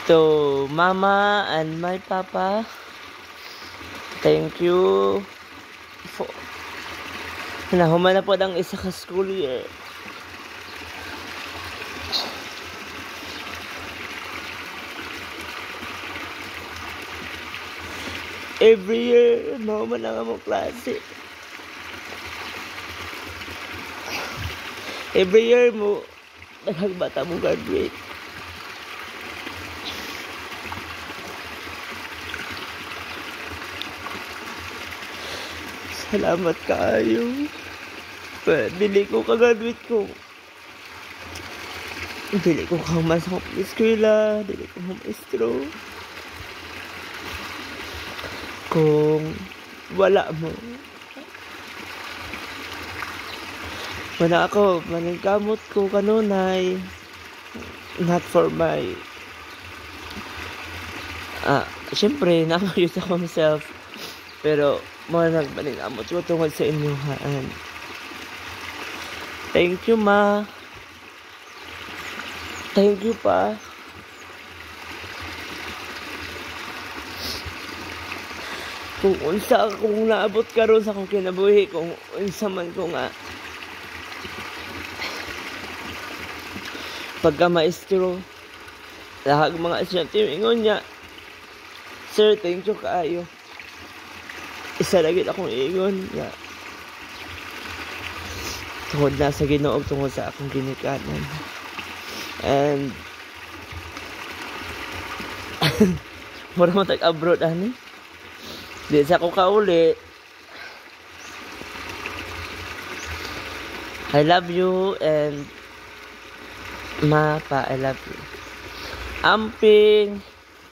to Mama and my Papa. Thank you for nahuman na po ang isa ka school year. Every year, mahuman na nga mong klase. Every year mo, nagbata mo graduate. Salamat kaayo. Dili ko kagraduate ko. Dili ko kang masok sa eskwela. Dili ko maestro. Kung wala mo. Wala ako. Maningkamot ko kanunay. Not for my... Siyempre, nakayos ako myself. Pero, mga nagbalingamot ko tungkol sa inyuhan. Thank you, Ma. Thank you, Pa. Kung unsa akong naabot karon sa akong kinabuhi, kung unsa man ko nga pagka-maestro, lahag mga estudyante ingon niya, Sir, thank you kaayo. Isa lagi akong ingon nga tungod na sa Ginoo, tungod sa akong ginikanan. And mura mo tag-abroad, ani? Di sa ako kauli. I love you, and Ma, Pa, I love you. Amping